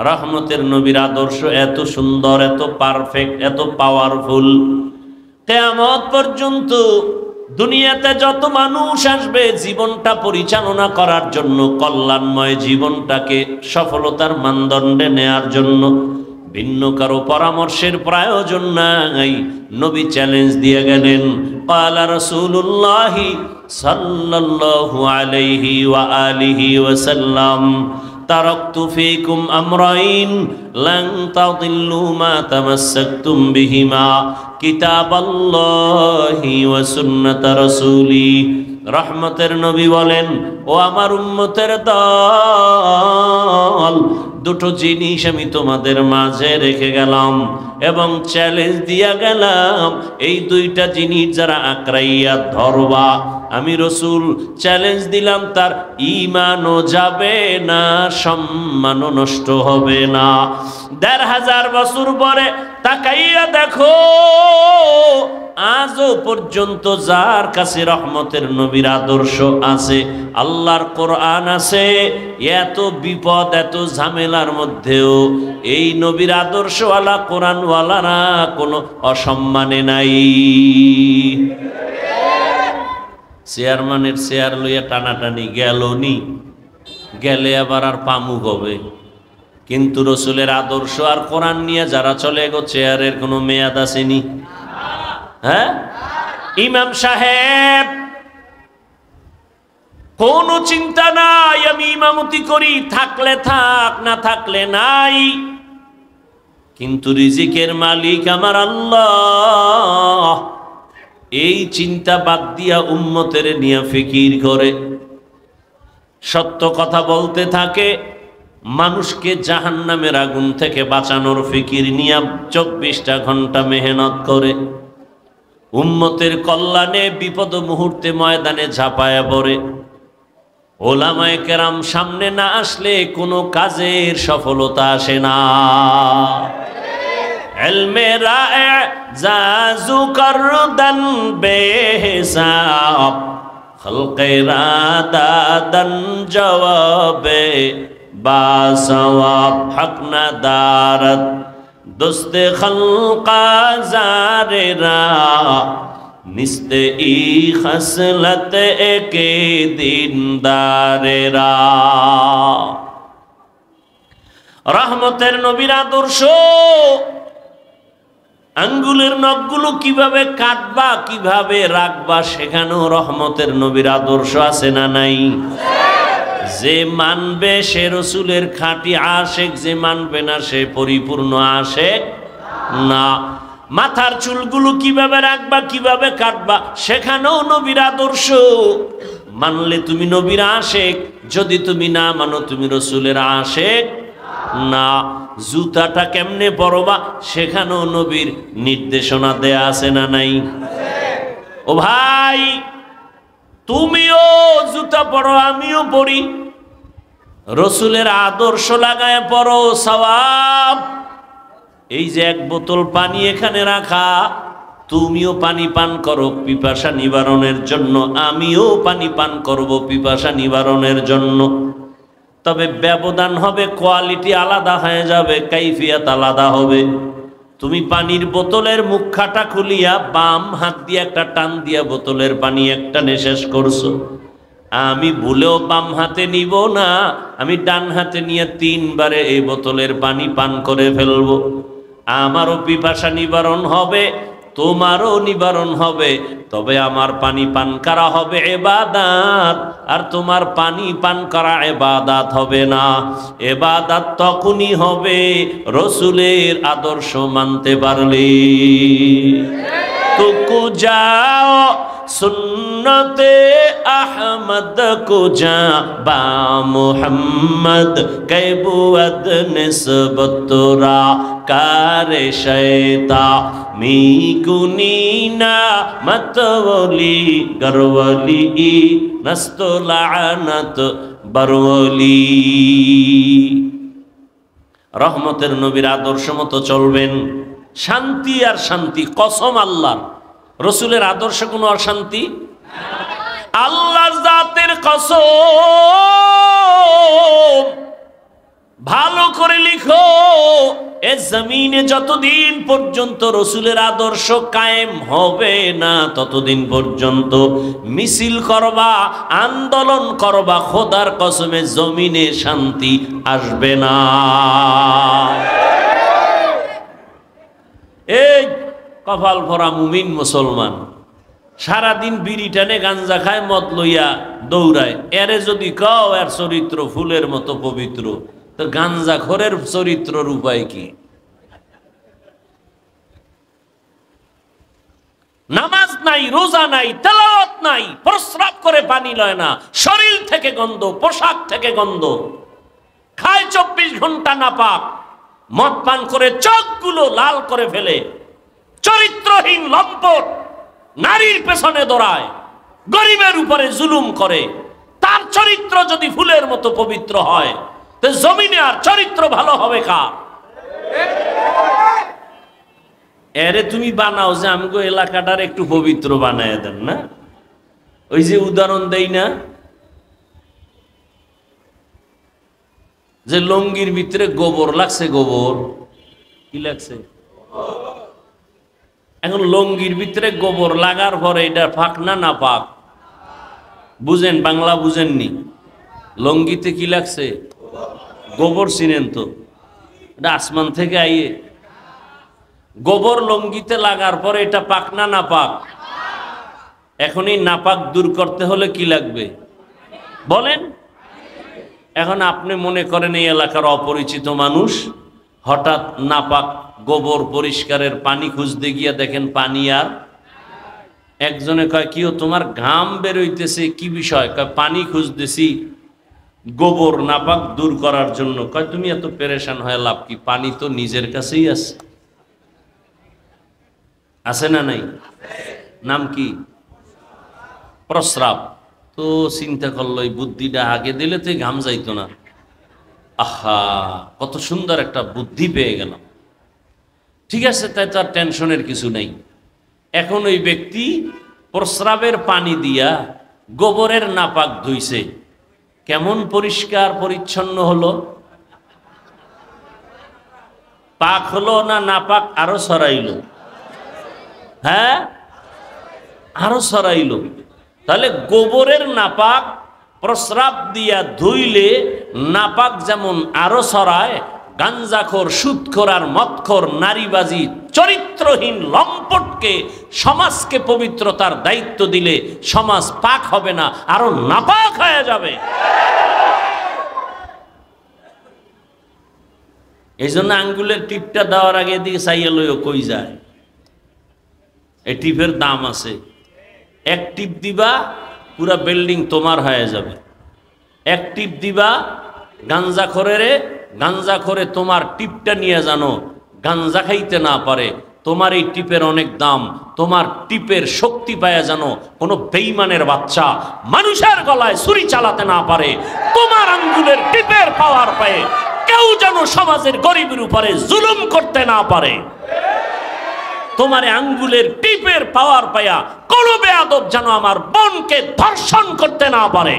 রহমতের নবীর আদর্শ এত সুন্দর, এত পারফেক্ট, এত পাওয়ারফুল, কিয়ামত পর্যন্ত দুনিয়াতে যত মানুষ আসবে জীবনটা পরিচালনা করার জন্য, কল্যাণময় জীবনটাকে সফলতার মানদণ্ডে নেয়ার জন্য ভিন্ন কারো পরামর্শের প্রয়োজন নাই। নবী চ্যালেঞ্জ দিয়ে গেলেন, ক্বালা রাসূলুল্লাহ সাল্লাল্লাহু আলাইহি ওয়া আলিহি ওয়াসাল্লাম, তারাকতু ফীকুম আমরাইন লান তাদিল্লু মা তামাসসাকতুম বিহিমা কিতাবাল্লাহি ওয়া সুন্নাত রাসূলি। রহমতের নবী বলেন, ও আমার উম্মতের দল, দুটো জিনিস আমি তোমাদের মাঝে রেখে গেলাম এবং চ্যালেঞ্জ দিয়া গেলাম, এই দুইটা জিনিস যারা আঁকড়াইয়া ধরবা, আমি রসুল চ্যালেঞ্জ দিলাম, তার ঈমানও যাবে না, সম্মানও নষ্ট হবে না। ১৫০০ বছর পরে তাকাইয়া দেখো, আজও পর্যন্ত যার কাছে রহমতের নবীর আদর্শ আছে, আল্লাহর কোরআন আছে, এত বিপদ এত ঝামেলার মধ্যেও এই নবীর আদর্শওয়ালা কোরআনওয়ালারা কোনো অসম্মানে নাই। চেয়ারম্যানের চেয়ার লইয়া টানাটানি গেলনি, গেলে আবার আর পামুক হবে, কিন্তু রসুলের আদর্শ আর কোরআন নিয়ে যারা চলে গো, চেয়ারের কোনো মেয়াদ আসেনি। হ্যাঁ, ইমাম সাহেব কোনো চিন্তা নাই, আমি ইমামতি করি, থাকলে থাক, না থাকলে নাই, কিন্তু রিজিকের মালিক আমার আল্লাহ। এই চিন্তা বাদ দিয়া উম্মতের নিয়ে ফিকির করে, সত্য কথা বলতে থাকে, মানুষকে জাহান্নামের আগুন থেকে বাঁচানোর ফিকির নিয়ে ২৪টা ঘন্টা মেহনত করে, উম্মতের কল্যাণে বিপদ মুহূর্তে ময়দানে ঝাঁপায়া পড়ে। ওলামায়ে কেরাম সামনে না আসলে কোনো কাজের সফলতা আসে না। ইলমে রায়ে জাজু করদান বেহিসাব, খলকে রাদাদান জওয়াবে বাসওয়াব, হক না দারত দোস্তে খলকা জারেরা, নিস্তে ই খসলত একে দিনদারেরা। রহমতের নবীর আদর্শ, আঙ্গুলের নখগুলো কিভাবে কাটবা, কিভাবে রাখবা, সেখানেও রহমতের নবীর আদর্শ আছে না নাই? যে মানবে সে রসুলের খাঁটি আশেক, যে মানবে না সে পরিপূর্ণ আশেক না। মাথার চুলগুলো কিভাবে রাখবা, কিভাবে কাটবা, সেখানেও নবীর আদর্শ। মানলে তুমি নবীর আশেক, যদি তুমি না মানো তুমি রসুলের আশেক না। জুতাটা কেমনে পরবা, সেখানেও নবীর নির্দেশনা দেয়া আছে না নাই? ও ভাই, তুমিও জুতা পরো, আমিও পরি, রসুলের আদর্শ লাগায় পরো, সওয়াব। এই যে এক বোতল পানি এখানে রাখা, তুমিও পানি পান করো পিপাসা নিবারণের জন্য, আমিও পানি পান করব পিপাসা নিবারণের জন্য। তবে ব্যবধান হবে, কোয়ালিটি আলাদা হয়ে যাবে, কাইফিয়াত আলাদা হবে। তুমি পানির বোতলের মুখখাটা খুলিয়া বাম হাত দিয়ে একটা টান দিয়া বোতলের পানি একটা শেষ করছো, আমি ভুলেও বাম হাতে নিব না, আমি ডান হাতে নিয়ে ৩ বারে এই বোতলের পানি পান করে ফেলবো। আমারও পিপাসা নিবারণ হবে, তোমারও নিবারণ হবে, তবে আমার পানি পান করা হবে ইবাদত, আর তোমার পানি পান করা ইবাদত হবে না। ইবাদত তখনই হবে রসুলের আদর্শ মানতে পারলে। তো যাও সুন্নতে আহমদ কো যা বা মুহাম্মদ কৈবুয়ত নিসবত তোরা কারে শয়তা মি কুনিনা মতওলি গরওলি নস্ত লানত বরওলি। রহমতের নবীর আদর্শ মতো চলবেন, শান্তি আর শান্তি। কসম আল্লাহর, রসুলের আদর্শে কোনো অশান্তি, আল্লাহর জাতের কসম। ভালো করে লিখো, এ জমিনে যতদিন পর্যন্ত রসুলের আদর্শ কায়েম হবে না ততদিন পর্যন্ত মিছিল করবা, আন্দোলন করবা, খোদার কসমে জমিনে শান্তি আসবে না। এই কপাল ভরা মুমিন মুসলমান সারাদিন বিড়ি টানে, গাঞ্জা খায়, মদ লইয়া দৌড়ায়, এরে যদি কও এর চরিত্র ফুলের মতো পবিত্র, তো গাঞ্জা খোরের চরিত্রর উপায় কি? নামাজ নাই, রোজা নাই, তেলাওয়াত নাই, প্রস্রাব করে পানি লয় না, শরীর থেকে গন্ধ, পোশাক থেকে গন্ধ, খায় 24 ঘন্টা নাপাক, মদ পান করে চোখগুলো লাল করে ফেলে, চরিত্রহীন লম্পট, নারীর পেছনে দৌড়ায়, গরিবের উপরে জুলুম করে। তার চরিত্র যদি ফুলের মতো পবিত্র হয়, তো জমিনে আর চরিত্র ভালো হবে কার? এরে তুমি বানাও যে আমগো এলাকাটার একটু পবিত্র বানায় দেন না। ওই যে উদাহরণ দেই না, যে লঙ্গির ভিতরে গোবর লাগছে, গোবর কি লাগছে? এখন লঙ্গির ভিতরে গোবর লাগার পরে এটা ফাঁক না না পাক? বুঝেন, বাংলা বুঝেননি? লঙ্গিতে কি লাগছে? গোবর। চিনেন তো? এটা আসমান থেকে আইয়ে গোবর লঙ্গিতে লাগার পরে এটা পাক না না পাক? এখন এই নাপাক দূর করতে হলে কি লাগবে বলেন? এখন আপনি মনে করেন এই এলাকার অপরিচিত মানুষ, হঠাৎ নাপাক গোবর পরিষ্কারের পানি খুঁজতে গিয়া দেখেন পানি আর, একজনে কয় কিও তোমার ঘাম বেরোইতেছে, কি বিষয়? কয় পানি খুঁজতেছি গোবর নাপাক দূর করার জন্য। কয় তুমি এত পেরেশান হয়ে লাভ কি, পানি তো নিজের কাছেই আছে। আছে না নাই? নাম কি? প্রস্রাব। তো চিন্তা করলো এই বুদ্ধিটা আগে দিলে তো ঘাম যাইতো না। আহা, কত সুন্দর একটা বুদ্ধি পেয়ে গেলাম। ঠিক আছে, তাই তো আর টেনশনের কিছু নেই। এখন ওই ব্যক্তি প্রস্রাবের পানি দিয়া গোবরের নাপাক ধুইছে, কেমন পরিষ্কার পরিচ্ছন্ন হলো? পাক হলো না নাপাক আরো ছড়াইলো? হ্যাঁ, আরো ছড়াইলো। তাহলে গোবরের নাপাক প্রস্রাব দিয়া ধুইলে নাপাক যেমন আরো ছড়ায়, গাঞ্জাখোর, সুদখোর আর মদখোর, নারীবাজি, চরিত্রহীন লম্পটকে সমাজকে পবিত্রতার দায়িত্ব দিলে সমাজ পাক হবে না, আরো নাপাক হয়ে যাবে। এই জন্য আঙ্গুলের টিপটা দেওয়ার আগে দিকে চাইয়া লইও কই যায়। এই টিপের দাম আছে। এক টিপ দিবা পুরা বিল্ডিং তোমার হয়ে যাবে। এক টিপ দিবা গাঞ্জাখোরে তোমার টিপটা নিয়ে জানো গাঞ্জা খাইতে না পারে, তোমার এই টিপের অনেক দাম, তোমার টিপের শক্তি পায়া জানো কোনো বেঈমানের বাচ্চা মানুষের গলায় ছুরি চালাতে না পারে, তোমার আঙ্গুলের টিপের পাওয়ার পায়ে কেউ যেন সমাজের গরিবের উপরে জুলুম করতে না পারে। তোমার আঙ্গুলের টিপের পাওয়ার পায়া কোন বেয়াদব যেন আমার বোনকে ধর্ষণ করতে না পারে।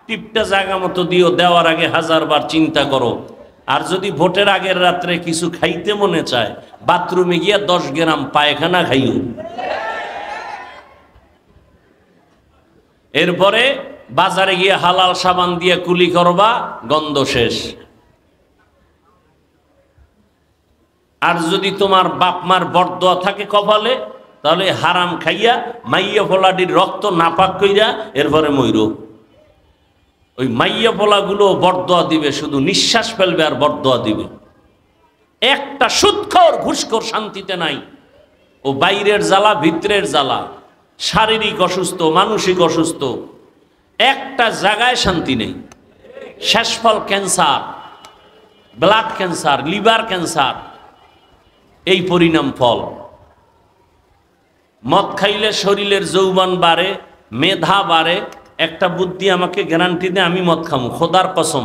টিপটা জায়গা মতো দিও, দেওয়ার আগে 1000 বার চিন্তা করো। আর যদি ভোটের আগের রাত্রে কিছু খাইতে মনে চায়, বাথরুমে গিয়া 10 গ্রাম পায়খানা খাইও। এরপরে বাজারে গিয়ে হালাল সাবান দিয়ে কুলি করবা, গন্ধ শেষ। আর যদি তোমার বাপ মার বরদোয়া থাকে কপালে, তাহলে হারাম খাইয়া মাইয়া ফলাডির রক্ত নাপাক কইরা এরপরে মইরো। ওই মাইয়া ফলাগুলো বরদোয়া দিবে, শুধু নিঃশ্বাস ফেলবে আর বরদোয়া দিবে। একটা সুদখোর ঘুষখোর শান্তিতে নাই। ও বাইরের জ্বালা, ভিতরের জ্বালা, শারীরিক অসুস্থ, মানসিক অসুস্থ, একটা জায়গায় শান্তি নেই। শেষফল cancer, blood cancer, liver cancer, এই পরিণাম ফল। মদ খাইলে শরীরের যৌবন বাড়ে, মেধা বাড়ে। একটা বুদ্ধি আমাকে গ্যারান্টি দে, আমি মদ খামু, খোদার কসম।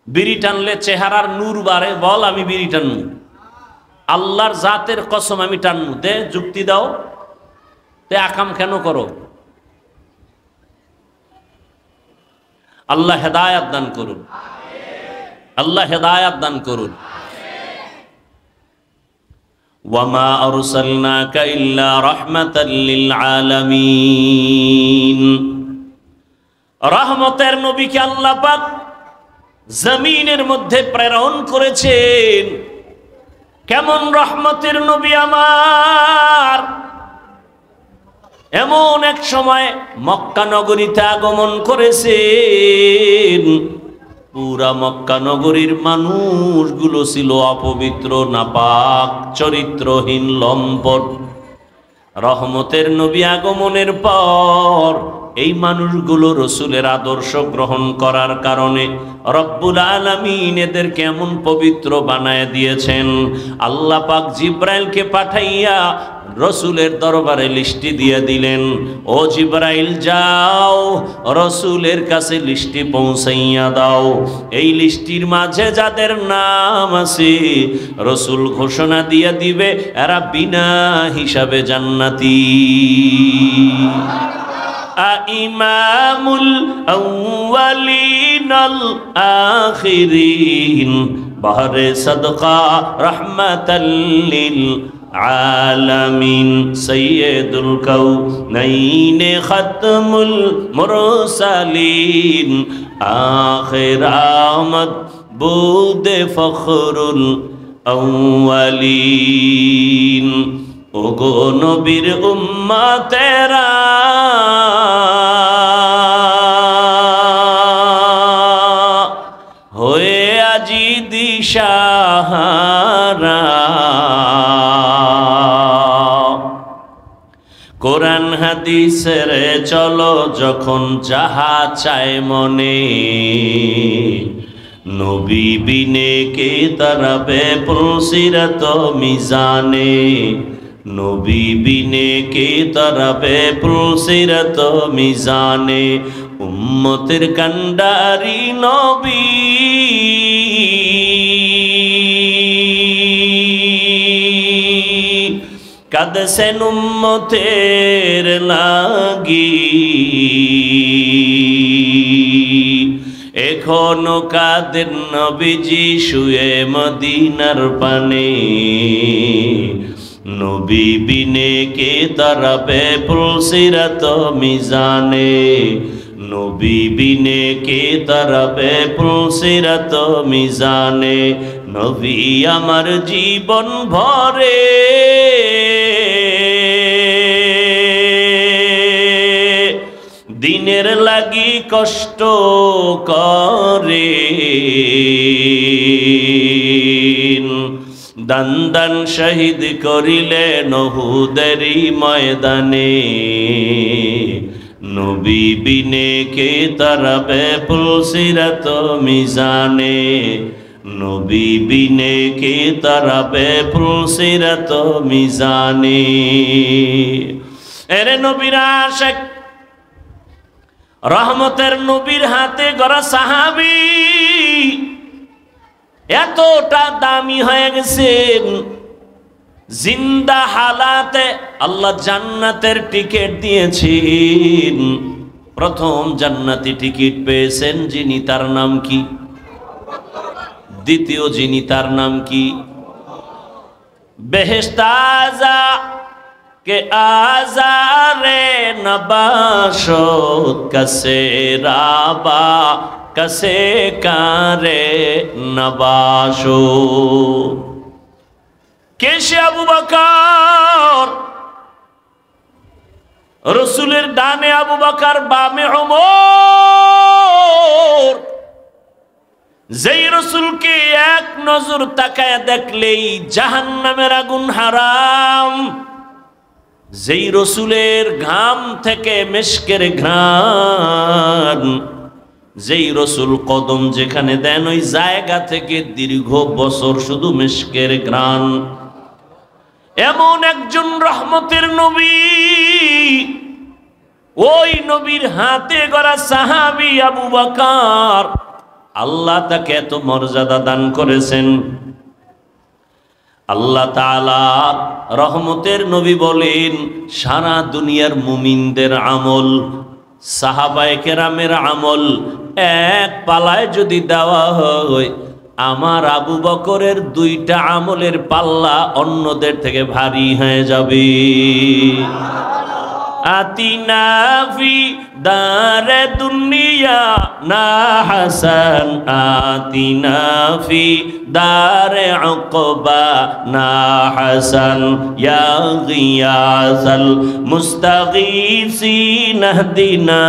বিড়ি টানলে চেহারার নূর বাড়ে, বল আমি বিড়ি টানমু। আল্লাহর জাতের কসম আমি টানমু। দে যুক্তি দাও। তে আকাম কেন করো? আল্লাহ হেদায়াত দান করুন, আল্লাহ হেদায়াত দান করুন। ওয়ামা আরসালনাকা ইল্লা রাহমাতাল লিল আলামিন। রহমতের নবীকে আল্লাহ পাক জমিনের মধ্যে প্রেরণ করেছেন। কেমন রহমতের নবী আমার! এমন এক সময় মক্কা নগরীতে আগমন করেছেন। পুরা মক্কা নগরীর মানুষগুলো ছিল অপবিত্র, নাপাক, চরিত্রহীন, লম্পট। রহমতের নবী আগমনের পর এই মানুষগুলো রসুলের আদর্শ গ্রহণ করার কারণে রব্বুল আলামিন এদের কেমন পবিত্র বানায় দিয়েছেন। আল্লাহ পাক জিব্রাইলকে পাঠাইয়া রসুলের দরবারে লিস্টি দিয়ে দিলেন, ও জিব্রাইল যাও রসুলের কাছে লিস্টি পৌঁছাইয়া দাও। এই লিস্টির মাঝে যাদের নাম আছে রসুল ঘোষণা দিয়ে দিবে এরা বিনা হিসাবে জান্নাতি। ইমামুল আউয়ালিন আল আখিরিন বাহরে সাদকা রাহমাতাল লিল আলামিন সাইয়্যিদুল কাউনাইন খাতমুল মুরসালিন আখির আমদ বুদে ফখরুল আউয়ালিন। ওগো নবীর উম্মতেরা হয়ে আজি দিশাহারা, কোরআন হাদিসের চলো যখন যাহা চায় মনে, নবী বিনে কে তারাবে পুলসিরাত মিজানে, নবী বিনে কে তারাবে পুলসিরাত মিজানে। উম্মতের কান্ডারি নবী কাঁদছেন উম্মতের লাগি, এখনো কাঁদেন নবীজি শুয়ে মদিনার পানে, নবী বিনে কে তারাবে পুলসিরাত মিজানে, নবী বিনে কে তারাবে পুলসিরাত মিজানে। নবী আমার জীবন ভরে দিনের লাগি কষ্ট করে, দান দান শহীদ করিলেন উহুদেরই ময়দানে, নবী বিনে কে তারাবে পুলসিরাত মিজানে, নবী বিনে কে তারাবে পুলসিরাত মিজানে। এরে নবীর আশিক রহমতের নবীর হাতে গড়া সাহাবী এতটা দামি হয়ে গেছেন, জিন্দা হালাতে আল্লাহ জান্নাতের টিকিট দিয়েছেন। প্রথম জান্নাতি টিকিট পেয়েছেন যিনি, তার নাম কি? দ্বিতীয় যিনি, তার নাম কি? বেহেশতাজা কে আজারে নবাশত কসে রাবা কসে কারে নবাশো। কেশে আবু বকর, রসুলের ডানে আবু বকর, বামে ওমর। যেই রসুলকে এক নজর তাকায় দেখলেই জাহান্নামের আগুন হারাম, যেই রসুলের ঘাম থেকে মেশকের ঘ্রাণ, যেই রসুল কদম যেখানে দেন ওই জায়গা থেকে দীর্ঘ বছর শুধু মেশকের ঘ্রাণ। এমন একজন রহমতের নবী, ওই নবীর হাতে গড়া সাহাবী আবু বকর, আল্লাহ তাকে এত মর্যাদা দান করেছেন। আল্লাহ তাআলা রহমতের নবী বলেন, সারা দুনিয়ার মুমিনদের আমল, সাহাবায়ে কেরামের আমল এক পালায় যদি দেওয়া হয়, আমার আবু বকরের 2টা আমলের পাল্লা অন্যদের থেকে ভারী হয়ে যাবে। আতিনা ফি দারে দুনিয়া না হাসান, আতিনা ফি দারে উকবা না হাসান, ইয়া গিয়াসাল মুস্তাগীসিন ইহদিনা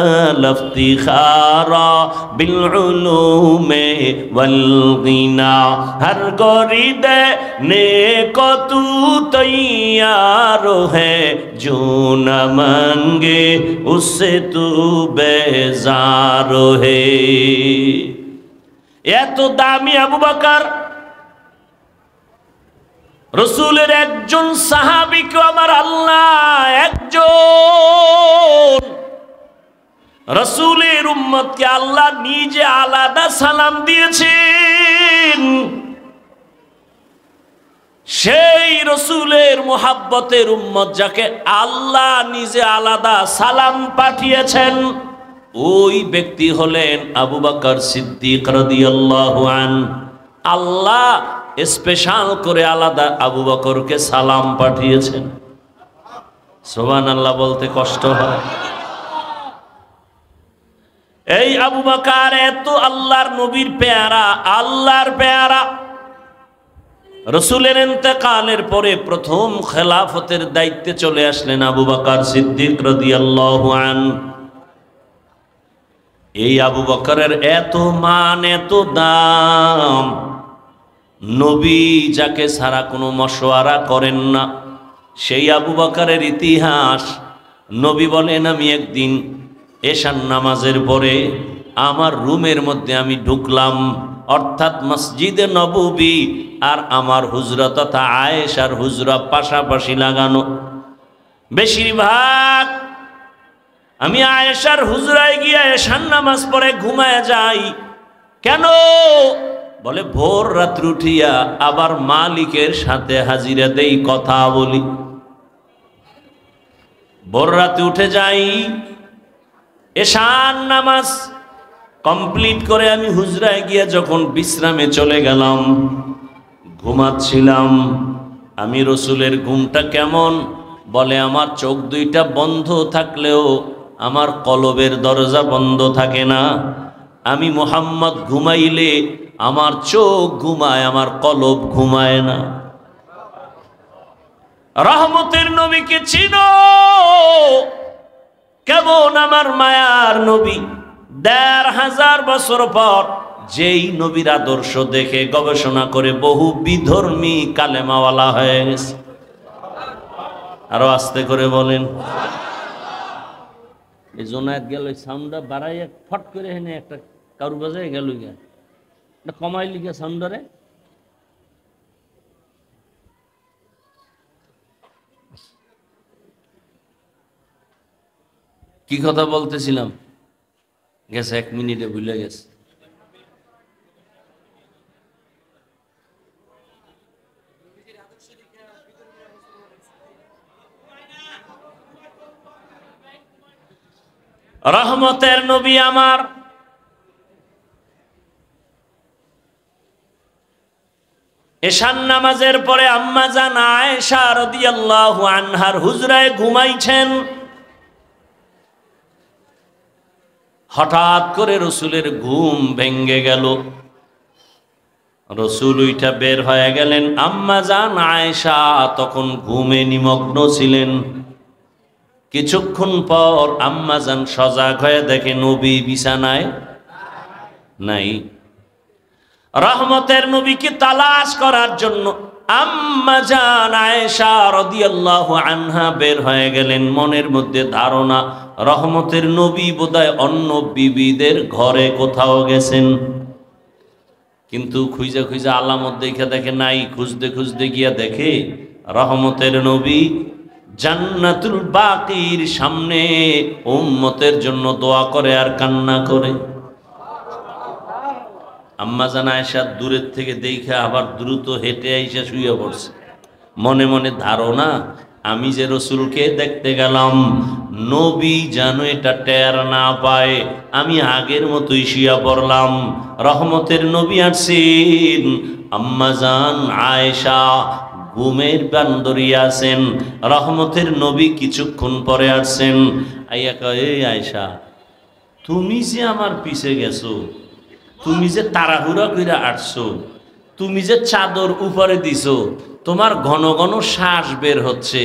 লাফতিখারা বিল উলুমে ওয়াল গিনা। হর গরিদে নেকো তু তৈয়ার হ্যায়, जो न मांगे उससे तू बेजार है। এত দামি আবু বকর, রাসূলের একজন সাহাবীকে আমার আল্লাহ একজন রাসূলের উম্মতকে আল্লাহ নিজে আলাদা সালাম দিয়েছেন। সেই রসুলের মুহাব্বতের উম্মত যাকে আল্লাহ নিজে আলাদা সালাম পাঠিয়েছেন, ওই ব্যক্তি হলেন আবু বকর সিদ্দিক রাদিয়াল্লাহু আনহু। আল্লাহ স্পেশাল করে আলাদা আবু বকরকে সালাম পাঠিয়েছেন। সুবহানাল্লাহ বলতে কষ্ট হয়। এই আবু বকর এত আল্লাহর নবীর পেয়ারা, আল্লাহর পেয়ারা। রসুলের ইন্তেকালের পরে প্রথম খেলাফতের দায়িত্বে চলে আসলেন আবু বকর সিদ্দিক রাদিয়াল্লাহু আনহু। এই আবু বকরের এত মান, এত দাম, নবী যাকে ছাড়া কোনো মশওয়ারা করেন না, সেই আবু বকরের ইতিহাস। নবী বলেন, আমি একদিন এশার নামাজের পরে আমার রুমের মধ্যে আমি ঢুকলাম, অর্থাৎ মসজিদে নববী আর আমার হুজরা তথা আয়েশার হুজরা পাশাপাশি লাগানো। বেশিরভাগ আমি আয়েশার হুজরায় গিয়ে এশার নামাজ পড়ে ঘুমায় যাই। কেন? বলে ভোর রাত্রে উঠিয়া আবার মালিকের সাথে হাজিরা দেই, কথা বলি। ভোর রাতে উঠে যাই, এশার নামাজ কমপ্লিট করে আমি হুজরায় গিয়ে যখন বিশ্রামে চলে গেলাম, ঘুমাচ্ছিলাম। আমি রসুলের ঘুমটা কেমন? বলে আমার চোখ 2টা বন্ধ থাকলেও আমার কলবের দরজা বন্ধ থাকে না। আমি মুহাম্মদ ঘুমাইলে আমার চোখ ঘুমায়, আমার কলব ঘুমায় না। রহমতের নবীকে চিনো? কেমন আমার মায়ার নবী। 1500 বছর পর যেই নবীর আদর্শ দেখে গবেষণা করে বহু বিধর্মী কালেমাওয়ালা হয়ে গেছে। আরো আস্তে করে বলেন। এই জোনায়েত গেল, সাউন্ডটা বাড়াইয়া ফট করে হেনে একটা কারু বাজায় গেল, কমাই লিখে সাউন্ডারে। কি কথা বলতেছিলাম? গেছে 1 মিনিটে ভুলে গেছে। রহমতের নবী আমার এশার নামাজের পরে আম্মা জান আয়েশা রাদিয়াল্লাহু আনহার হুজরায় ঘুমাইছেন। হঠাৎ করে রসুলের ঘুম ভেঙ্গে গেল। রসুল উইঠা বের হয়ে গেলেন। আম্মা জান আয়েশা তখন ঘুমে নিমগ্ন ছিলেন। কিছুক্ষণ পর আম্মা জান সজাগ হয়ে দেখে নবী বিছানায় নাই। রহমতের নবীকে তালাশ করার জন্য আম্মা জান আয়েশা রাদিয়াল্লাহু আনহা বের হয়ে গেলেন। মনের মধ্যে ধারণা রহমতের নবী বোধহয় অন্য বিবিদের ঘরে কোথাও গেছেন। কিন্তু খুঁজে খুঁজে আলামত দেখে দেখে নাই। খুঁজতে খুঁজতে গিয়া দেখে রহমতের নবী জান্নাতুল বাকির সামনে উম্মতের জন্য দোয়া করে আর কান্না করে। আম্মা জান আয়েশা দূরের থেকে দেখে আবার দ্রুত হেঁটে আইসা শুয়ে পড়ছে। মনে মনে ধারণা আমি যে রসুলকে দেখতে গেলাম, নবী যেন এটা টের না পায়, আমি আগের মতোই শুয়া পড়লাম। রহমতের নবী আসছেন, আম্মাজান আয়েশা ঘুমের বান্দরি আছেন। রহমতের নবী কিছুক্ষণ পরে আসছেন, আইয়া কয়, এই আয়েশা, তুমি যে আমার পিছে গেছো, তুমি যে তাড়াহুড়া কইরা আসছো, তুমি যে চাদর উপরে দিছো, তোমার ঘন ঘন শ্বাস বের হচ্ছে,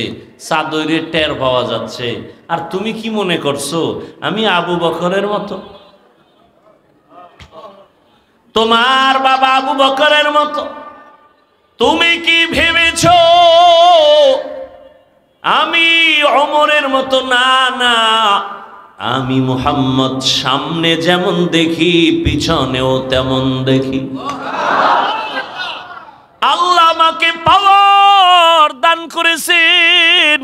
চাদরে টের পাওয়া যাচ্ছে, আর তুমি কি মনে করছো আমি আবু বকরের মতো? তোমার বাবা আবু বকরের মতো? তুমি কি ভেবেছো আমি ওমরের মতো? না না, আমি মুহাম্মদ সামনে যেমন দেখি পিছনেও তেমন দেখি। আল্লাহ আমাকে পাওয়ার দান করেছেন,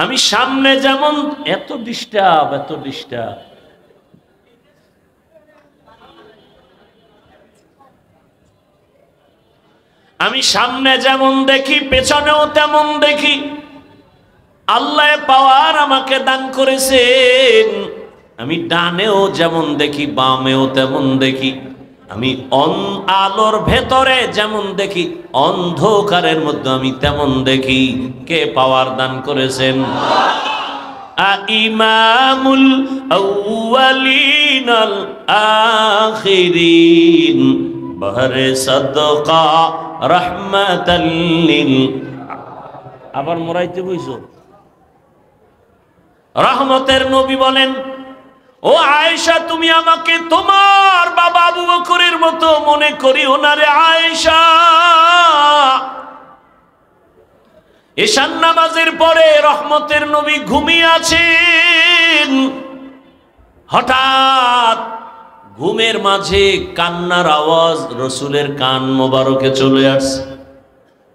আমি সামনে যেমন, এত ডিস্টার্ব। আমি সামনে যেমন দেখি পেছনেও তেমন দেখি। আল্লাহ পাওয়ার আমাকে দান করেছেন, আমি ডানেও যেমন দেখি বামেও তেমন দেখি। আমি আলোর ভেতরে যেমন দেখি, অন্ধকারের মধ্যে আমি তেমন দেখি। কে পাওয়ার দান করেছেন? ইমামুল আউয়ালিন আল আখিরিন বহরে সাদকা রাহমাতাল লিল। আবার মোরাইতে বইছো। রহমতের নবী বলেন, ও আয়েশা, তুমি আমাকে তোমার বাবা আবু বকরের মতো মনে করিও না রে আয়েশা। ঈশান নামাজের পরে রহমতের নবী ঘুমিয়ে আছেন। হঠাৎ ঘুমের মাঝে কান্নার আওয়াজ রসুলের কান মোবারকে চলে আসছে।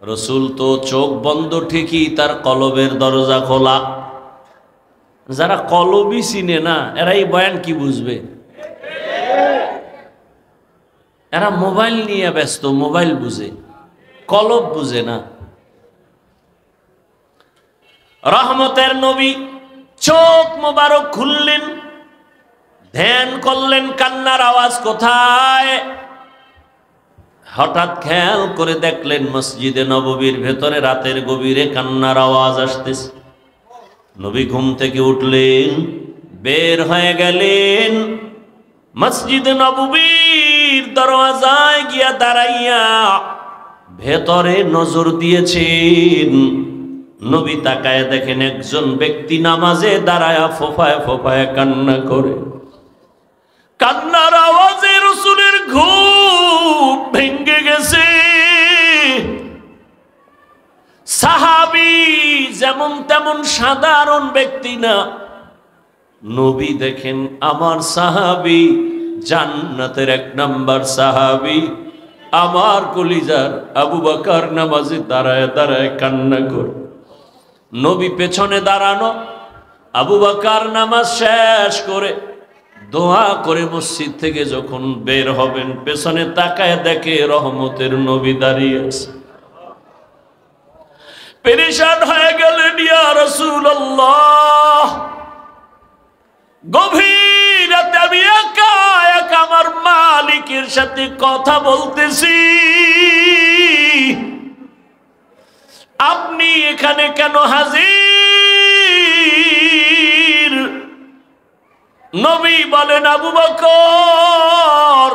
রসুল তো চোখ বন্ধ ঠিকই, তার কলবের দরজা খোলা। যারা কলবই চিনে না, এরা এই বয়ান কি বুঝবে? এরা মোবাইল নিয়ে ব্যস্ত, মোবাইল বুঝে, কলব বুঝে না। রহমতের নবী চোখ মোবারক খুললেন, ধ্যান করলেন কান্নার আওয়াজ কোথায়। হঠাৎ খেয়াল করে দেখলেন মসজিদে নববীর ভেতরে রাতের গভীরে কান্নার আওয়াজ আসতেছে। নবী ঘুম থেকে উঠলেন, বের হয়ে গেলেন, মসজিদে নববীর দরওয়াজায় গিয়া দাঁড়াইয়া ভেতরে নজর দিয়েছেন। নবী তাকায় দেখেন একজন ব্যক্তি নামাজে দাঁড়ায়া ফোফায় ফোফায় কান্না করে। কান্নার আওয়াজে রাসূলের ঘুম ভেঙে গেছে। সাহাবী যেমন তেমন সাধারণ ব্যক্তি না। নবী দেখেন আমার সাহাবী জান্নাতের 1 নাম্বার সাহাবী, আমার কলিজার আবু বকর নামাজে দাঁড়ায় দাঁড়ায় কান্না করে। নবী পেছনে দাঁড়ানো, আবু বকর নামাজ শেষ করে দোয়া করে মসজিদ থেকে যখন বের হবেন, পেছনে তাকায় দেখে রহমতের নবী দাঁড়িয়ে আছে। পেরেশান হয়ে গেলেন, ইয়া রাসূলুল্লাহ, গভীর রাতে আমি একা একা আমার মালিকের সাথে কথা বলতেছি, আপনি এখানে কেন হাজির? নবী বলেন, আবু বকর,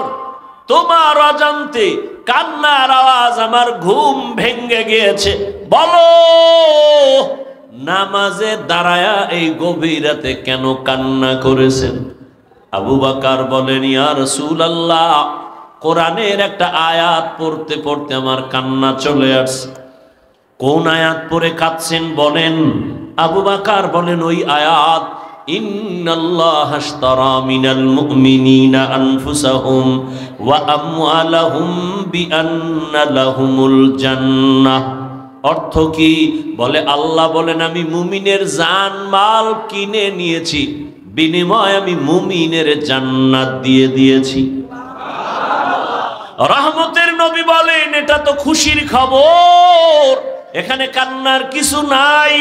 তোমার অজান্তে কান্নার আওয়াজ আমার ঘুম ভেঙে গিয়েছে। বলো, নামাজে দাঁড়ায়া এই গভীর রাতে কেন কান্না করেছেন? আবু বকর বলেন, ইয়া রাসূলুল্লাহ, কোরআনের একটা আয়াত পড়তে পড়তে আমার কান্না চলে আসছে। কোন আয়াত পড়ে কাঁদছেন বলেন? আবু বকর বলেন, ওই আয়াত, ইন্নাল্লাহা আশতারা মিনাল মুমিনিনা আনফুসাহুম ওয়া আমওয়ালাহুম বিআন্না লাহুমুল জান্নাহ। অর্থ কি? বলে আল্লাহ বলেন, আমি মুমিনের জান মাল কিনে নিয়েছি, বিনিময়ে আমি মুমিনের জান্নাত দিয়ে দিয়েছি। রহমতের নবী বলেন, এটা তো খুশির খবর, এখানে কান্নার কিছু নাই।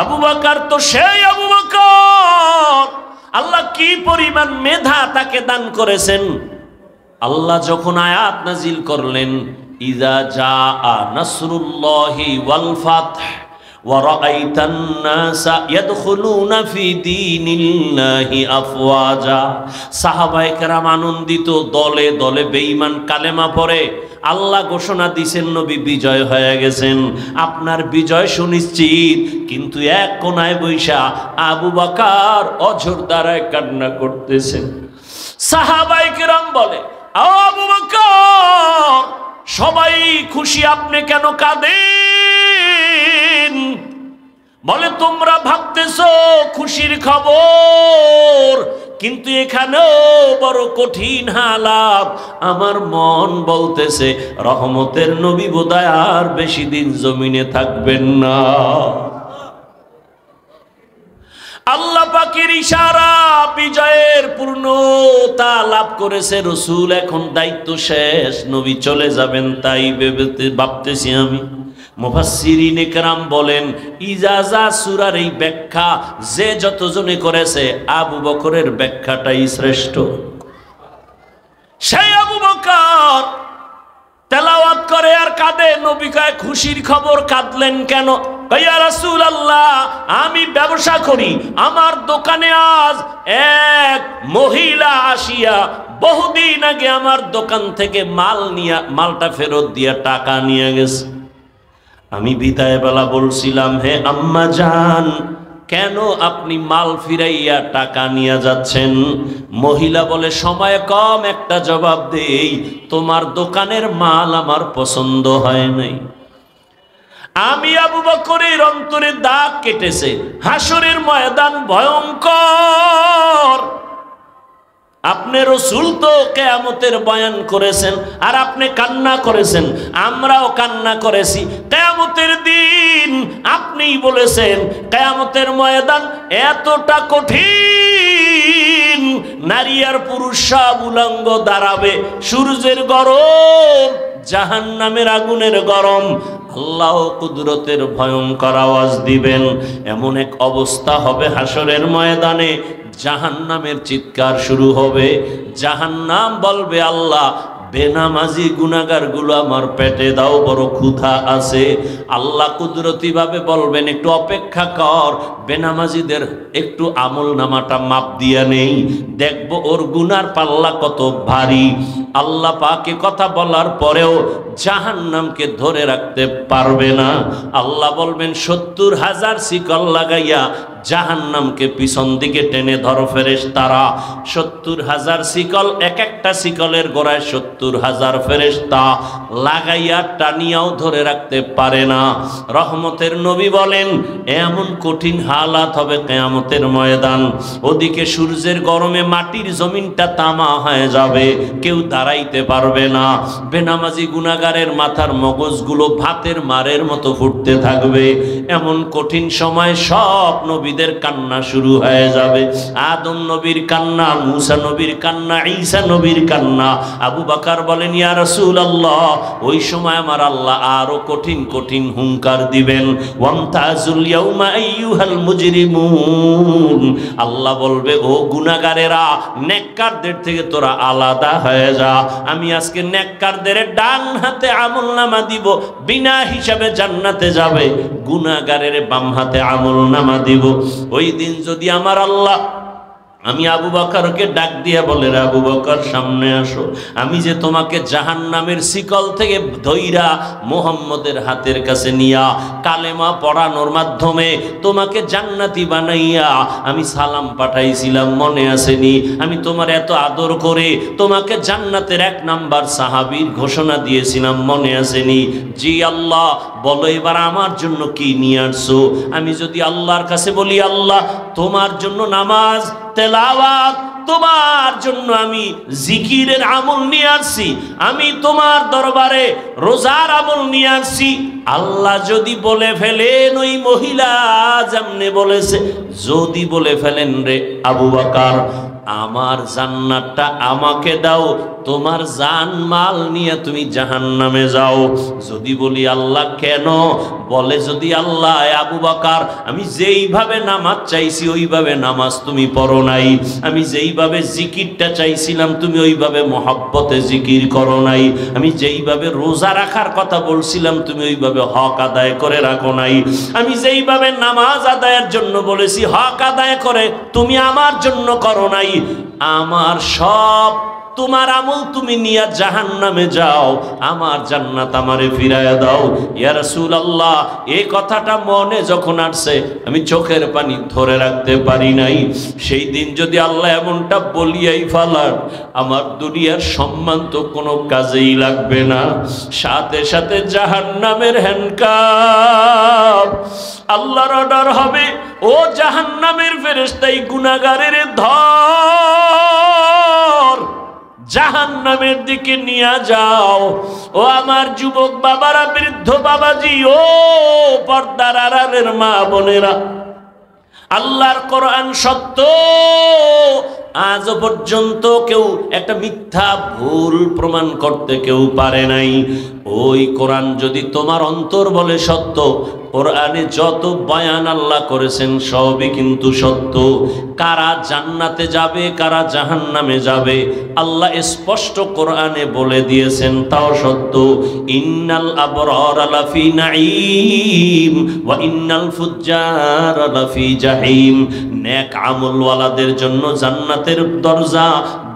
আবু বকর তো সেই আবু বকর, আল্লাহ কি পরিমাণ মেধা তাকে দান করেছেন। আল্লাহ যখন আয়াত নাজিল করলেন, ইযা জাআ নাসরুল্লাহি ওয়াল ফাতহ ওয়া রাআইতান নাসা ইয়াদখুলুনা ফি দীনিল্লাহি আফওয়াজা, সাহাবায়ে কেরাম আনন্দিত, দলে দলে বেঈমান কালেমা পড়ে। আল্লাহ ঘোষণা দিয়েছেন নবী বিজয় হয়ে গেছেন, আপনার বিজয় সুনিশ্চিত। কিন্তু এক কোনায় বৈশা আবু বকর অঝোর দ্বারায় কান্না করতেছেন। সাহাবায়ে কেরাম বলে, আবু বকর সবাই খুশি, আপনি কেন কাঁদেন? বলে, তোমরা ভাবতেছো খুশির খবর, কিন্তু এখানেও বড় কঠিন হালাত। আমার মন বলতেছে রহমতের নবী বোধহয় আর বেশি দিন জমিনে থাকবেন না। আল্লাহ পাকের ইশারা, বিজয়ের পূর্ণতা লাভ করেছে রাসূল, এখন দায়িত্ব শেষ, নবী চলে যাবেন। তাই ভাবতেছি আমি। মুফাসসিরিনে কেরাম বলেন, ইজাজা সূরার এই ব্যাখ্যা যে যতজনে করেছে, আবু বকরের ব্যাখ্যাটাই শ্রেষ্ঠ। সেই আবু বকর তেলাওয়াত করে আর কাঁদে। নবী কয়, খুশির খবর, কাঁদলেন কেন? ইয়া রাসূলুল্লাহ, আমি ব্যবসা করি, আমার দোকানে আজ এক মহিলা আসিয়া বহুদিন আগে আমার দোকান থেকে মালটা ফেরত দিয়া টাকা নিয়ে গেছে। আমি বিদায় বেলা বলছিলাম, হে আম্মা জান, কেন আপনি মাল ফিরাইয়া টাকা নিয়ে যাচ্ছেন? মহিলা বলে, সময় কম, একটা জবাব দেই, তোমার দোকানের মাল আমার পছন্দ হয় নাই। আমি আবু বকরের অন্তরে দাগ কেটেছে। হাসরের ময়দান ভয়ঙ্কর। আপনি রাসূল তো কিয়ামতের বয়ান করেছেন, আর আপনি কান্না করেছেন, আমরাও কান্না করেছি। কিয়ামতের দিন আপনিই বলেছেন কিয়ামতের ময়দান এতটা কঠিন, নারী আর পুরুষ সব উলঙ্গ দাঁড়াবে, সূর্যের গরম, জাহান্নামের আগুনের গরম, আল্লাহ কুদরতের ভয়ঙ্কর আওয়াজ দিবেন। এমন এক অবস্থা হবে হাসরের ময়দানে, জাহান্নামের চিৎকার শুরু হবে। জাহান্নাম বলবে, আল্লাহ বেনামাজি গুনাহগার গুলো আমার পেটে দাও, বড় ক্ষুধা আছে। আল্লাহ কুদরতি ভাবে বলবেন, একটু অপেক্ষা কর, বেনামাজিদের একটু আমল নামাটা মাপ দিয়া নেই, দেখবো ওর গুনার পাল্লা কত ভারী। আল্লাহ পাকে কথা বলার পরেও জাহান্নামকে ধরে রাখতে পারবে না। আল্লাহ বলবেন, ৭০,০০০ শিকল লাগাইয়া জাহান্নামকে পিছন দিকে টেনে ধরো ফেরেশতারা। ৭০,০০০ শিকল, এক একটা শিকলের গোড়ায় ৭০,০০০ ফেরেশতা লাগাইয়া টানিয়াও ধরে রাখতে পারে না। রহমতের নবী বলেন, এমন কঠিন হালাত হবে কিয়ামতের ময়দান। ওদিকে সূর্যের গরমে মাটির জমিনটা তামা হয়ে যাবে, কেউ দাঁড়াইতে পারবে না। বেনামাজি গুনাহগারের মাথার মগজগুলো ভাতের মারের মতো ফুটতে থাকবে। এমন কঠিন সময় সব নবীদের কান্না শুরু হয়ে যাবে। আদম নবীর কান্না, মুসা নবীর কান্না, ঈসা নবীর কান্না। আবু বকর বলেন, ইয়া রাসূলুল্লাহ, ওই সময় আমার আল্লাহ আরো কঠিন কঠিন হুঙ্কার দিবেন। ওয়ামতাজুল ইয়াউমা আইয়ুহাল মুজরিমুন, আল্লাহ বলবে, ও গুনাহগারেরা, নেককারদের থেকে তোরা আলাদা হয়ে যা। আমি আজকে নেককারদের ডান হাতে আমলনামা দিব, বিনা হিসাবে জান্নাতে যাবে। গুনাহগারের বাম হাতে আমলনামা দিব। ওই দিন যদি আমার আল্লাহ, আমি আবু বকরকে ডাক দিয়া বলে, আবু বকর সামনে আসো, আমি যে তোমাকে জাহান্নামের শিকল থেকে ধইরা মুহাম্মদের হাতের কাছে নিয়া কালেমা পড়ানোর মাধ্যমে তোমাকে জান্নাতি বানাইয়া আমি সালাম পাঠাইছিলাম, মনে আসেনি? আমি তোমার এত আদর করে তোমাকে জান্নাতের ১ নাম্বার সাহাবীর ঘোষণা দিয়েছিলাম, মনে আসেনি? জি আল্লাহ, বলো এবার আমার জন্য কি নিয়ে আসছো? আমি যদি আল্লাহর কাছে বলি, আল্লাহ তোমার জন্য নামাজ, তেলাওয়াত, তোমার জন্য আমি জিকিরের আমল নিয়ে আসছি, আমি তোমার দরবারে রোজার আমল নিয়ে আসছি, আল্লাহ যদি বলে ফেলেন ওই মহিলা যেমনে বলেছে, যদি বলে ফেলেন, রে আবু বকর আমার জান্নাতটা আমাকে দাও, তোমার জান মাল নিয়ে তুমি জাহান্নামে যাও। যদি বলি আল্লাহ কেন? বলে যদি আল্লাহ আবু বকর আমি যেইভাবে নামাজ চাইছি ওইভাবে নামাজ তুমি পড়ো নাই, আমি যেইভাবে জিকিরটা চাইছিলাম তুমি ওইভাবে মহব্বতে জিকির করো নাই, আমি যেইভাবে রোজা রাখার কথা বলছিলাম তুমি ওইভাবে হক আদায় করে রাখো নাই, আমি যেইভাবে নামাজ আদায়ের জন্য বলেছি হক আদায় করে তুমি আমার জন্য করো নাই। আমার সব তোমার আমল তুমি নিয়ে জাহান্নামে যাও, আমার জান্নাত আমারে ফিরাইয়া দাও। ইয়া রাসূলুল্লাহ, এই কথাটা মনে যখন আসছে আমি চোখের পানি ধরে রাখতে পারি নাই। সেই দিন যদি আল্লাহ এমনটা বলিয়াই ফেলান, আমার দুনিয়ার সম্মান তো কোনো কাজেই লাগবে না। সাথে সাথে জাহান্নামের হ্যান্ডকাপ, আল্লাহর অর্ডার হবে, ও জাহান্নামের ফেরেশতাই গুনাহগারের ধর, জাহান্নামের দিকে নিয়ে যাও। ও আমার যুবক বাবারা, বৃদ্ধ বাবাজি, ও পর্দার আড়ালের মা বোনেরা, আল্লাহর কোরআন সত্য। আজ পর্যন্ত কেউ একটা মিথ্যা ভুল প্রমাণ করতে কেউ পারে নাই। ওই কোরআন যদি তোমার অন্তর বলে সত্য, কোরআনে যত বয়ান আল্লাহ করেছেন সবই কিন্তু সত্য। কারা জান্নাতে যাবে কারা জাহান্নামে যাবে আল্লাহ স্পষ্ট কোরআনে বলে দিয়েছেন, তাও সত্য। ইন্নাল আবরার লাফি নাঈম ওয়া ইন্নাল ফুজ্জার লাফি জাহিম। নেক আমলওয়ালাদের জন্য জান্নাতের দরজা,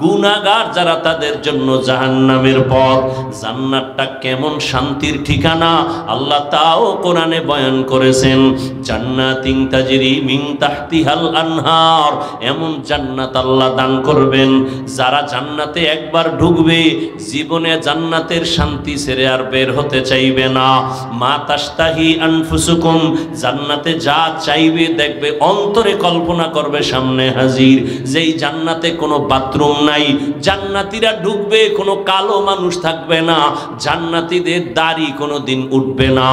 গুনাহগার যারা তাদের জন্য জাহান্নামের পথ। জান্নাতটা কেমন শান্তির ঠিকানা আল্লাহ তাও কোরআনে বয়ান করেছেন। জান্নাতিন তাজরি মিন তাহতিহাল আনহার, এমন জান্নাত আল্লাহ দান করবেন যারা জান্নাতে একবার ঢুকবে জীবনে জান্নাতের শান্তি ছেড়ে আর বের হতে চাইবে না। মা তাশতাহি আনফুসুকুম, জান্নাতে যা চাইবে দেখবে অন্তরে কল্পনা করবে সামনে হাজির। যেই জান্নাতে কোনো বাথরুম নাই, জান্নাতীরা ঢুকবে কোনো কালো মানুষ থাকবে না, জান্নাতীদের দাড়ি কোনোদিন উঠবে না,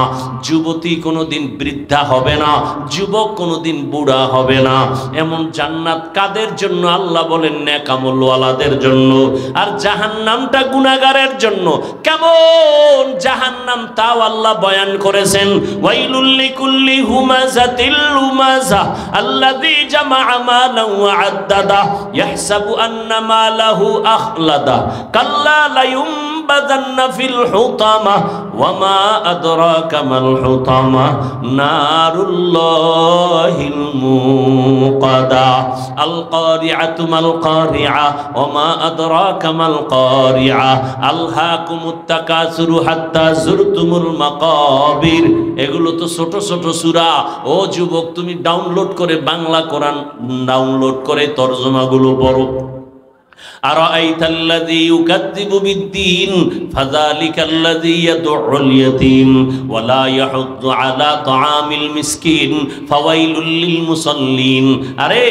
যুবতী কোনোদিন বৃদ্ধা হবে না, যুবক কোনোদিন বুড়া হবে না। এমন জান্নাত কাদের জন্য? আল্লাহ বলেন নেক আমলওয়ালাদের জন্য। আর জাহান্নামটা গুনাহগারের জন্য। কেমন জাহান্নাম তাও আল্লাহ বয়ান করেছেন। ওয়াইলুল লিকুল্লি হুমাযাতিল লুমাযা আল্লাযী জামাআ মালান ওয়া আদ্দাদা ইয়াহসাবু আন্না মালাহু আখলাদা কাল্লা লায়ুমবাযান্না ফিল হুতামা ওয়া মা আদরাকা মাল হুতামা নারুল্লাহিল মুকাদা আল কারিআতু মাল কারিআ ওয়া মা আদরাকা মাল কারিআ আলহাকুমুত তাকাসুরু হাত্তা যুরতুমুল মাকাবির। এগুলো তো ছোট ছোট সূরা। ও যুবক, তুমি ডাউনলোড করে বাংলা কোরআন ডাউনলোড করে তরজমাগুলো পড়ো। আরাআইতাল্লাযী ইউকাযযিবু বিদ্দীন ফাযালিকাল্লাযী ইয়াদউল ইয়াতীম ওয়া লা ইয়াহুদ্দু আলা তাআমিল মিসকিন ফাওয়াইলুল লিল মুসাল্লিন। আরে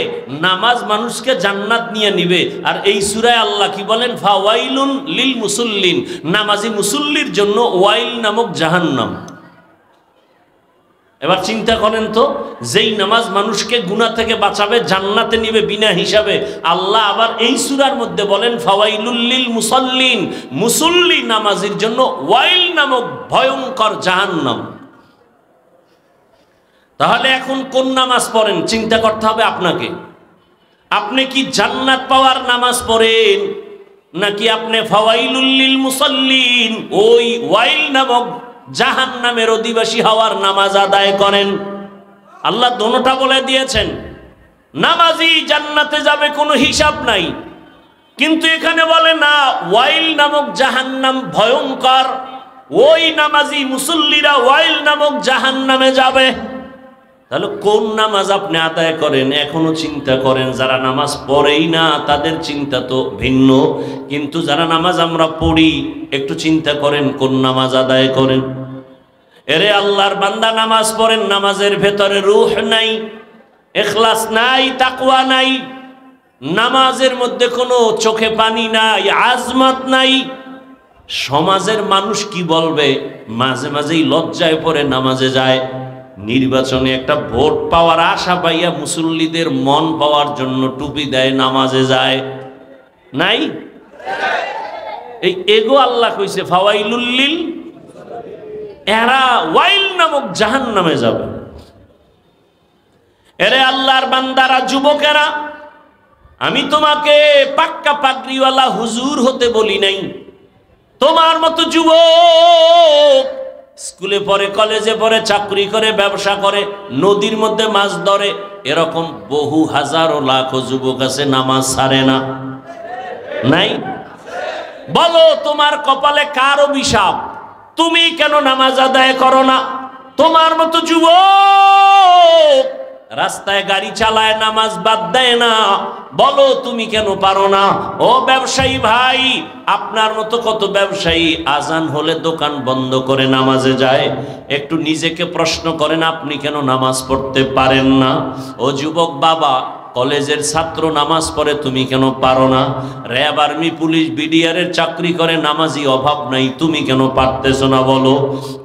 নামাজ মানুষকে জান্নাত নিয়ে নিবে, আর এই সূরায় আল্লাহ কি বলেন? ফাওয়াইলুন লিল মুসাল্লিন, নামাজি মুসল্লির জন্য ওয়াইল নামক জাহান্নাম। এবার চিন্তা করেন তো, যেই নামাজ মানুষকে গুনাহ থেকে বাঁচাবে, জান্নাতে নিবে বিনা হিসাবে, আল্লাহ আবার এই সূরার মধ্যে বলেন ফাওয়াইলুল লিল মুসাল্লিন, মুসল্লি নামাজির জন্য ওয়াইল নামক ভয়ঙ্কর জাহান্নাম। তাহলে এখন কোন নামাজ পড়েন চিন্তা করতে হবে আপনাকে। আপনি কি জান্নাত পাওয়ার নামাজ পড়েন, নাকি আপনি ফাওয়াইলুল লিল মুসাল্লিন ওই ওয়াইল নামক জাহান্নামের অধিবাসী হওয়ার নামাজ আদায় করেন? আল্লাহ দোনোটা বলে দিয়েছেন। নামাজি জান্নাতে যাবে কোনো হিসাব নাই, কিন্তু এখানে বলে না ওয়াইল নামক জাহান্নাম ভয়ঙ্কর, ওই নামাজি মুসল্লিরা ওয়াইল নামক জাহান্নামে যাবে। তাহলে কোন নামাজ আপনি আদায় করেন এখনো চিন্তা করেন। যারা নামাজ পড়েই না তাদের চিন্তা তো ভিন্ন, কিন্তু যারা নামাজ আমরা পড়ি একটু চিন্তা করেন কোন নামাজ আদায় করেন। এরে আল্লাহর বান্দা, নামাজ পড়েন, নামাজের ভেতরে রূহ নাই, ইখলাস নাই, তাকওয়া নাই, নামাজের মধ্যে কোনো চোখে পানি নাই, আজমত নাই। সমাজের মানুষ কি বলবে মাঝে মাঝেই লজ্জায় পড়ে নামাজে যায়। নির্বাচনে একটা ভোট পাওয়ার আশা পাইয়া মুসল্লিদের মন পাওয়ার জন্য টুপি দেয়, নামাজে যায়। নাই? এই এগো আল্লাহ কইছে ফাওয়াইলুল লিল, এরা ওয়াইল নামক জাহান্নামে যাবে। এরে আল্লাহর বান্দারা, যুবকেরা, আমি তোমাকে পাক্কা পাগড়িওয়ালা হুজুর হতে বলি নাই। তোমার মতো যুবক স্কুলে পড়ে, কলেজে পড়ে, চাকরি করে, ব্যবসা করে, নদীর মধ্যে মাছ ধরে, এরকম বহু হাজারো লাখো যুবক আছে নামাজ ছাড়ে না, নাই? বলো তোমার কপালে কার অভিশাপ? তুমি কেন নামাজ আদায় করো না? তোমার মতো যুবক রাস্তায় গাড়ি চালায়, নামাজ বাদ দেয় না, বলো তুমি কেন পারো না? ও ব্যবসায়ী ভাই, আপনার মতো কত ব্যবসায়ী আজান হলে দোকান বন্ধ করে নামাজে যায়। একটু নিজেকে প্রশ্ন করেন, আপনি কেন নামাজ পড়তে পারেন না? ও যুবক বাবা, কলেজের ছাত্র নামাজ পড়ে, তুমি কেন পারো না? র্যাব, আর্মি, পুলিশ, বিডিআরের চাকরি করে, নামাজি অভাব নাই, তুমি কেন পারতেছো না? বলো।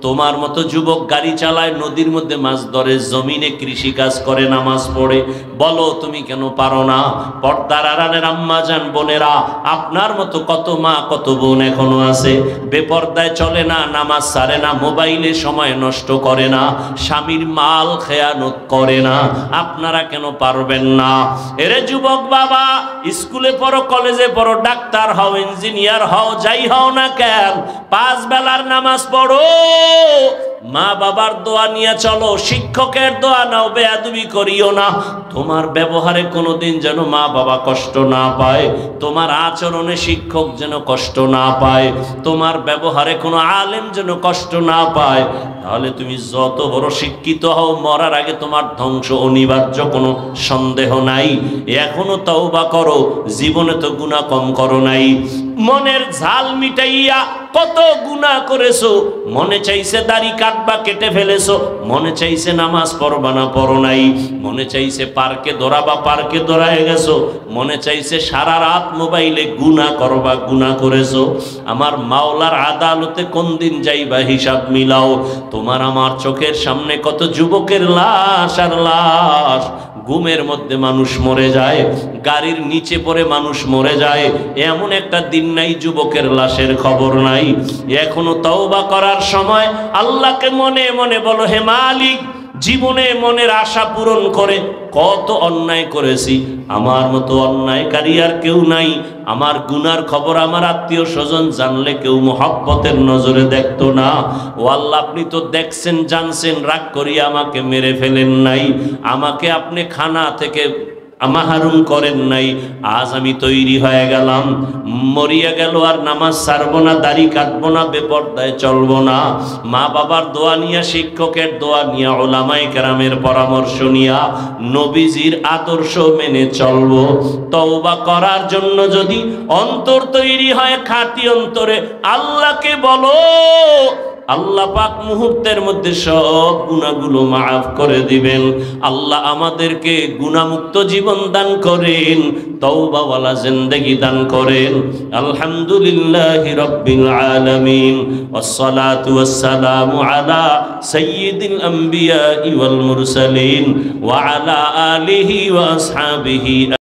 তোমার মতো যুবক গাড়ি চালায়, নদীর মধ্যে মাছ ধরে, জমিনে কৃষি কাজ করে, নামাজ পড়ে, বলো তুমি কেন পারো না? পর্দার আড়ালের আম্মা জান বোনেরা, আপনার মতো কত মা কত বোন এখনো আছে বেপর্দায় চলে না, নামাজ ছাড়ে না, মোবাইলে সময় নষ্ট করে না, স্বামীর মাল খেয়ানত করে না। আপনারা কেন পারবেন না? এরে যুবক বাবা, স্কুলে পড়ো, কলেজে পড়ো, ডাক্তার হও, ইঞ্জিনিয়ার হও, যাই হও না কেন, 5 বেলার নামাজ পড়ো, মা বাবার দোয়া নিয়ে চলো, শিক্ষকের দোয়া নাও, বেয়াদবি করিও না। তোমার ব্যবহারে কোনোদিন যেন মা বাবা কষ্ট না পায়, তোমার আচরণে শিক্ষক যেন কষ্ট না পায়, তোমার ব্যবহারে কোনো আলেম যেন কষ্ট না পায়। তাহলে তুমি যত বড় শিক্ষিত হও, মরার আগে তোমার ধ্বংস অনিবার্য, কোনো সন্দেহ নাই। এখনো তওবা করো, জীবনে তো গুনাহ কম করো নাই। মনের ঝাল মিটাইয়া কত গুনাহ করেছো, মনে চাইছে দাড়ি কাটবা, কেটে ফেলেছো, মনে চাইছে নামাজ পড়বা না, পড়ো নাই, মনে চাইছে পার্কে দৌড়াবা, পার্কে দৌড়ায় গেছো, মনে চাইছে সারা রাত মোবাইলে গুনাহ করবা, গুনাহ করেছো। আমার মাওলার আদালতে কোন দিন যাইবা হিসাব মিলাও। তোমার আমার চোখের সামনে কত যুবকের লাশ আর লাশ, ঘুমের মধ্যে মানুষ মরে যায়, গাড়ির নিচে পড়ে মানুষ মরে যায়, এমন একটা দিন নাই যুবকের লাশের খবর নাই। এখনো তওবা করার সময়। আল্লাহকে মনে মনে বলো, হে মালিক, জীবনে মনের আশা পূরণ করে কত অন্যায় করেছি, আমার মতো অন্যায়কারী আর কেউ নাই। আমার গুনার খবর আমার আত্মীয় স্বজন জানলে কেউ মহব্বতের নজরে দেখতো না। ও আল্লাহ, আপনি তো দেখছেন, জানছেন, রাগ করিয়া আমাকে মেরে ফেলেন নাই, আমাকে আপনি খানা থেকে মাহরুম করেন নাই। আজ আমি তৈরি হয়ে গেলাম, মরিয়া গেল, আর নামাজ ছাড়বো না, দাড়ি কাটবো না, বেপর্দায় চলবো না, মা বাবার দোয়া নিয়া, শিক্ষকের দোয়া নিয়া, ওলামায়ে কেরামের পরামর্শ নিয়া, নবীজির আদর্শ মেনে চলবো। তওবা করার জন্য যদি অন্তর তৈরি হয়, খাঁটি অন্তরে, আল্লাহকে বলো, আল্লাহ পাক মুহূর্তের মধ্যে সব গুনাহগুলো মাফ করে দিবেন। আল্লাহ আমাদেরকে গুনাহমুক্ত জীবন দান করেন, তওবাওয়ালা জিন্দেগি দান করেন। আলহামদুলিল্লাহি রাব্বিল আলামিন, ওয়াসসালাতু ওয়াসসালামু আলা সাইয়্যিদিল আম্বিয়া ওয়াল মুরসালিন ওয়া আলা আলিহি ওয়া আসহাবিহি।